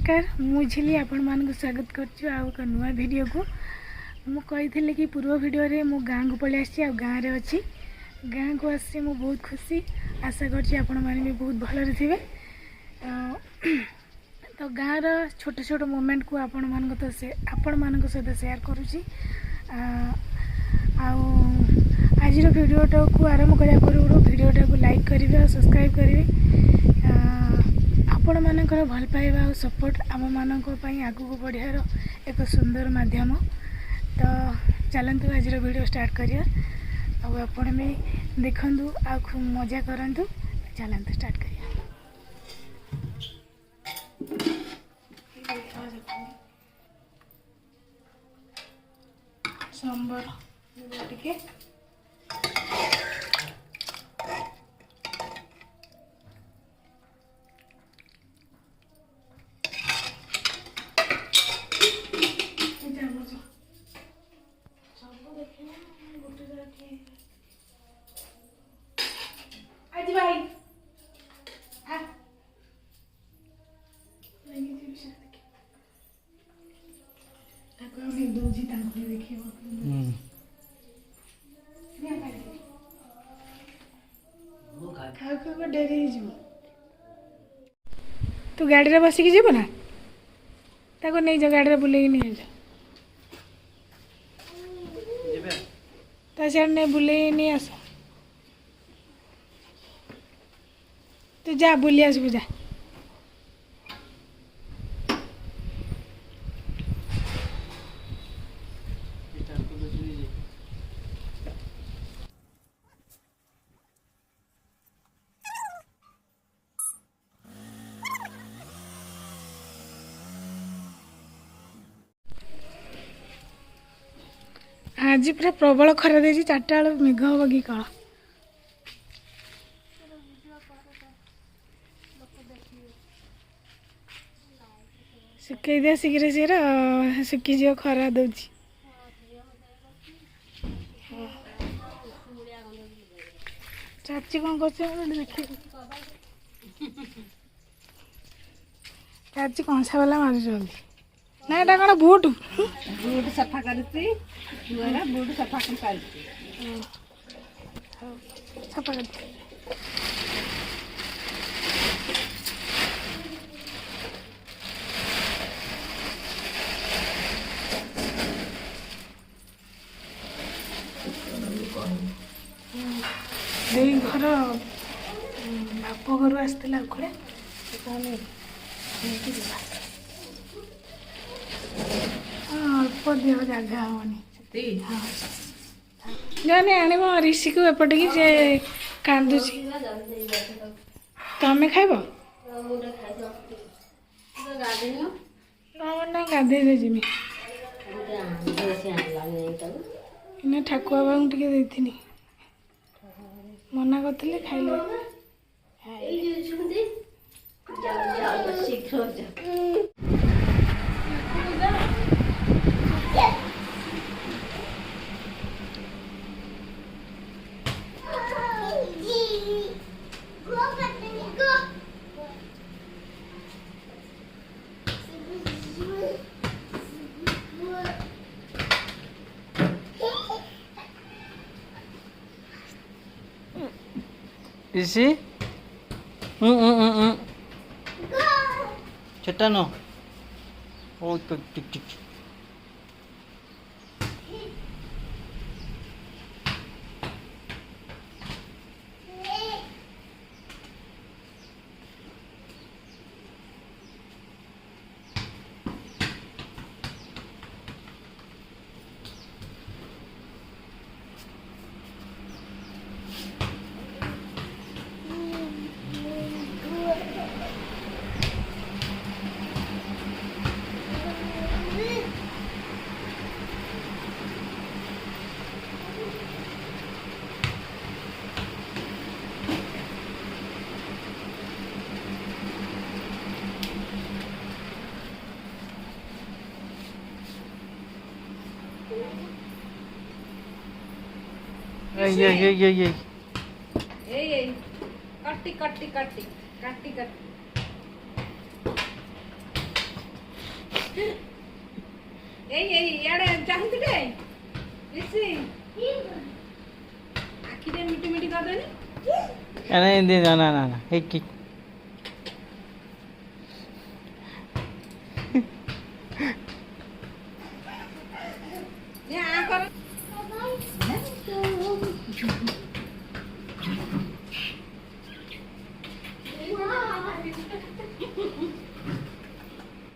नमस्कार मुझे आपण मान स्वागत कर एक नुआ वीडियो को मुझे कि पूर्व वीडियो रे मो गाँ को पलि आसी गाँव रे अच्छी गाँ को आसी मु बहुत खुशी आशा कर भी बहुत भल थे तो गाँव छोट छोट मोमेंट को आपण मान सहित शेयर करुँची आज वीडियोटा को आरंभ करने पूर्व वीडियोटा को लाइक करेंगे और सब्सक्राइब करेंगे आपण मानकर भल पाइबा और सपोर्ट आम मानक आगू को बढ़ियार एक सुंदर माध्यम तो चलतु आज वीडियो स्टार्ट करिया आपण भी देखंतु आ खूब मजा करंतु चलतु स्टार्ट करिया सांबर टिके तू गाड़ी रे बसिकी जीव ना ताको नहीं जा गाड़ी रे बुले नहीं जा ता सियाड़ नहीं बुले नहीं आस तू जा बुली आसबु जा आज पूरा प्रबल खरा दे 4टा बेल मेघ हम कि कल सुखई दिया शीघ्र शीघ्र सुखीज खरा दे चाची कौन कर देख चाची कौन सा वाला मार ना एटा कौन बूट बूट सफा करती बूट सफा कर सफा कर घर बाप घर आसला अल्प देह जगह हेनी हाँ जाने आने ऋषि को एपटे कि से कांदु तमें खाइब ना गाधे दे जिमी इन्हें ठाकुआ बाबू टिके देथिनी मना करथिले खाइले ऋषि चट्टानो ओ टिक टिक टिक ए कट्टी कट्टी कट्टी कट्टी कट्टी ଏଇ ଇଆଡ଼େ ଚାହୁଁଛି ରେ ବେଶୀ ଆଖିରେ ମିଟି ମିଟି କରିଦେନି ନା ନା ନା ନା ହେଇ କି ଯେ ଆ କର